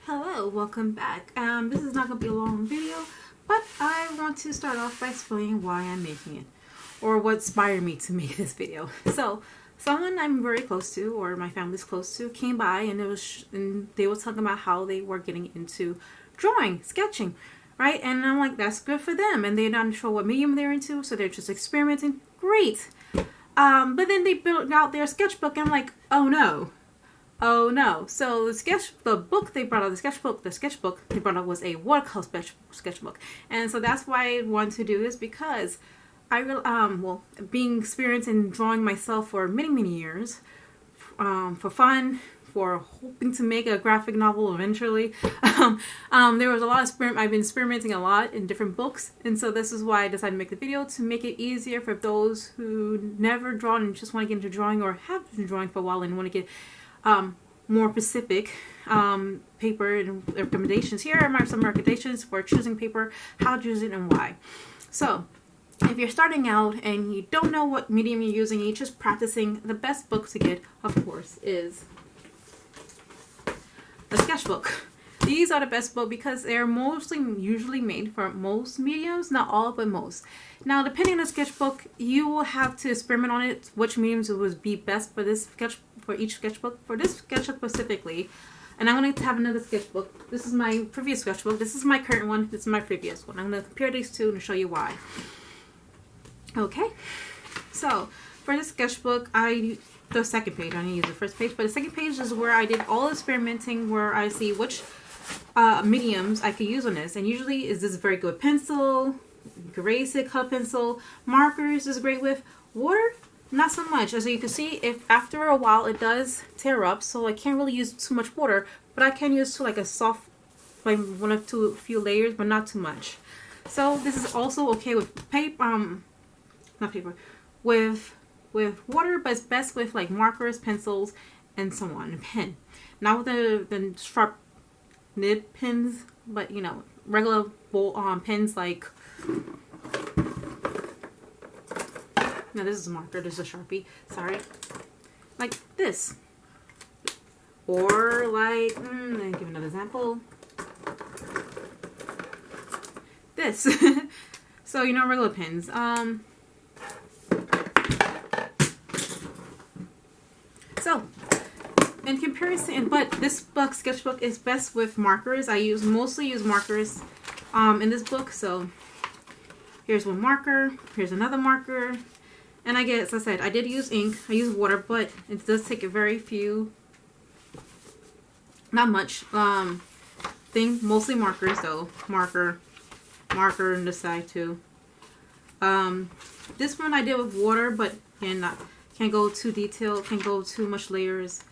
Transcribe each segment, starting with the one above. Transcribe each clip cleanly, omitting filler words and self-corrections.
Hello, welcome back. This is not going to be a long video, but I want to start off by explaining why I'm making it, or what inspired me to make this video. So, someone I'm very close to, or my family's close to, came by and they were talking about how they were getting into drawing, sketching, right? And I'm like, that's good for them, and they're not sure what medium they're into, so they're just experimenting. Great. But then they built out their sketchbook, and I'm like, oh no. Oh no. So the book they brought out, the sketchbook they brought out was a watercolor sketchbook. And so that's why I wanted to do this, because I being experienced in drawing myself for many years, for fun, for hoping to make a graphic novel eventually. There was a lot of I've been experimenting a lot in different books, and so this is why I decided to make the video, to make it easier for those who never drawn and just want to get into drawing, or have been drawing for a while and want to get more specific paper and recommendations. Here are some recommendations for choosing paper, how to choose it, and why. So, if you're starting out and you don't know what medium you're using, you're just practicing, the best book to get, of course, is a sketchbook. These are the best book because they're usually made for most mediums, not all, but most. Now, depending on the sketchbook, you will have to experiment on it, which mediums would be best for each sketchbook. For this sketchbook specifically, and I'm going to have another sketchbook. This is my previous sketchbook. This is my current one. This is my previous one. I'm going to compare these two and show you why. Okay, so for this sketchbook, the second page, I didn't use the first page, but the second page is where I did all experimenting, where I see which mediums I could use on this. And usually is this very good pencil, basic color pencil, markers is great with, water, not so much. As you can see, if after a while it does tear up, so I can't really use too much water, but I can use like a soft, like one or two few layers, but not too much. So this is also okay with paper, not paper, with water, but it's best with like markers, pencils, and so on, and pen. Not with the sharp nib pens, but you know, regular pens like. No, this is a marker. This is a Sharpie. Sorry, like this, or like let me give another example. This. So you know, regular pens. So, in comparison, but this sketchbook is best with markers. I mostly use markers in this book. So, here's one marker, here's another marker, and as I said, I did use ink, I use water, but it does take a very few, not much, mostly markers though, marker on the side too. This one I did with water, but can't go too detailed, can't go too much layers.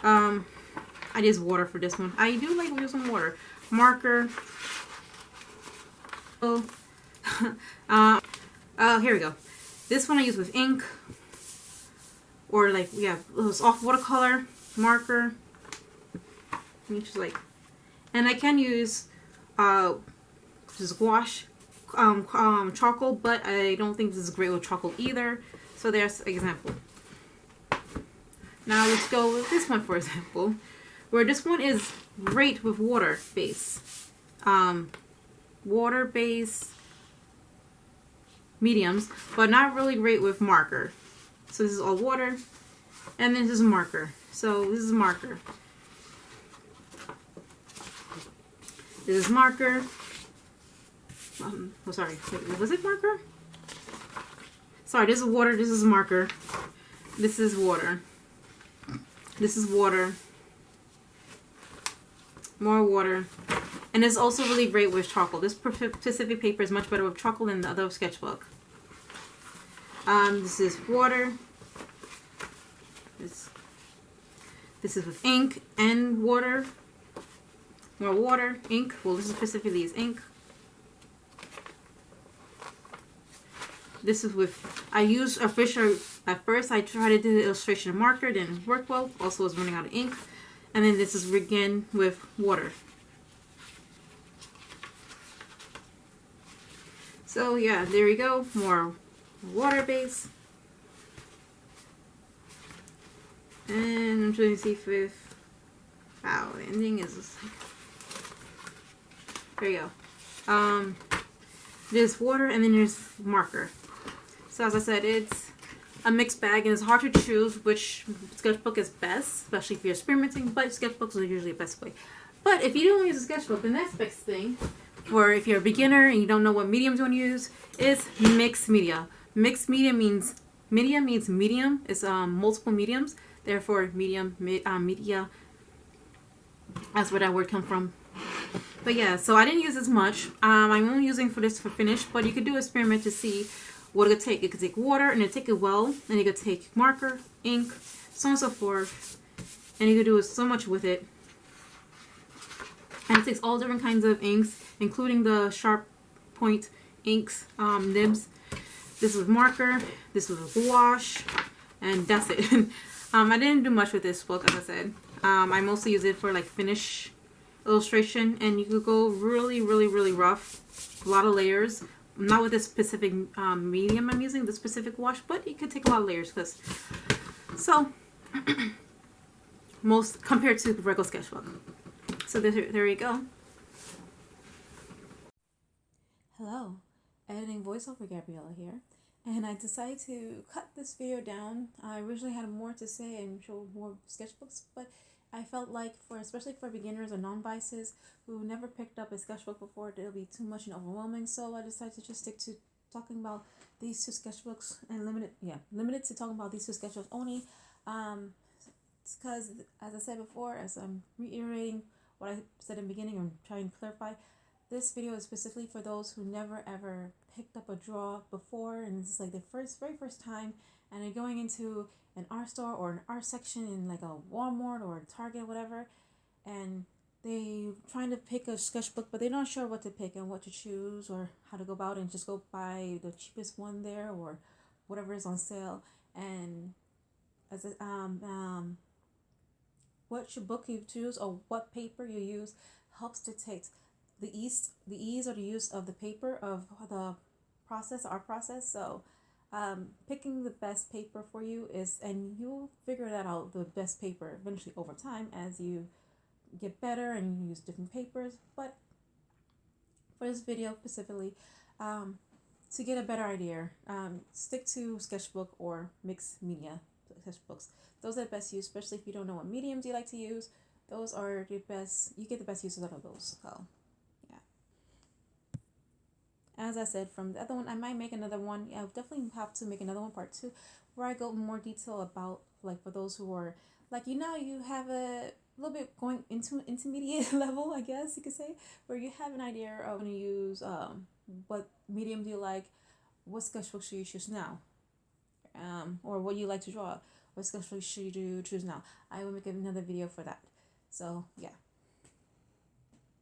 I use water for this one. I do like using water. Marker. Oh, here we go. This one I use with ink, or like those off watercolor marker. Just like, and I can use just gouache, charcoal, but I don't think this is great with charcoal either. So there's an example. Now let's go with this one, for example, where this one is great with water base. Water base mediums, but not really great with marker. So this is all water, and then this is marker. So this is marker. This is marker. Oh, sorry. Wait, was it marker? Sorry, this is water, this is marker. This is water. This is water. More water. And it's also really great with charcoal. This specific paper is much better with charcoal than the other sketchbook. This is water. This is with ink and water. More water, ink. Well, this is specifically is ink. This is with, I used a Fisher, at first I tried to do the illustration marker, didn't work well, also was running out of ink. And then this is again with water. So yeah, there we go, more water base. And I'm trying to see if Wow, the ending is just like, there you go. There's water and then there's marker. So as I said, it's a mixed bag and it's hard to choose which sketchbook is best, especially if you're experimenting, but sketchbooks are usually the best way. But if you don't use a sketchbook, the next best thing, or if you're a beginner and you don't know what mediums you want to use, is mixed media. Mixed media means medium. It's multiple mediums. Therefore, media. That's where that word comes from. But yeah, so I didn't use as much. I'm only using for this for finish, but you could do an experiment to see what it could take. It could take water and it take it well, and you could take marker, ink, so on and so forth, and you could do so much with it. And it takes all different kinds of inks, including the sharp point inks, nibs. This was marker, this was wash, and that's it. I didn't do much with this book, as I said. I mostly use it for like finish illustration, and you could go really rough, a lot of layers. Not with this specific medium I'm using, the specific wash, but you could take a lot of layers, because so most compared to the regular sketchbook. So there you go. Hello, editing voiceover Gabriella here, and I decided to cut this video down. I originally had more to say and show more sketchbooks, but I felt like especially for beginners or non-vices who never picked up a sketchbook before, it'll be too much and overwhelming. So I decided to just stick to talking about these two sketchbooks and limited to talking about these two sketchbooks only. Because as I said before, as I'm reiterating what I said in the beginning, I'm trying to clarify. This video is specifically for those who never ever picked up a draw before, and this is like the very first time, and they're going into an art store or an art section in like a Walmart or a Target or whatever, and they trying to pick a sketchbook, but they're not sure what to pick and what to choose or how to go about it, and just go buy the cheapest one there or whatever is on sale. And as what your book you choose or what paper you use helps dictate the ease or the use of the paper of the art process. So picking the best paper for you and you'll figure that out, the best paper eventually over time as you get better and you use different papers. But for this video specifically, to get a better idea, stick to sketchbook or mixed media sketchbooks. Those are the best use, especially if you don't know what mediums you like to use. Those are the best, you get the best uses out of those. So as I said, from the other one, I might make another one. I'll definitely have to make another one, part 2, where I go in more detail about, like, for those who are, like, you have a little bit going into intermediate level, I guess you could say, where you have an idea of when to use, what medium do you like, what sketchbook should you choose now, or what you like to draw, what sketchbook should you choose now. I will make another video for that. So, yeah.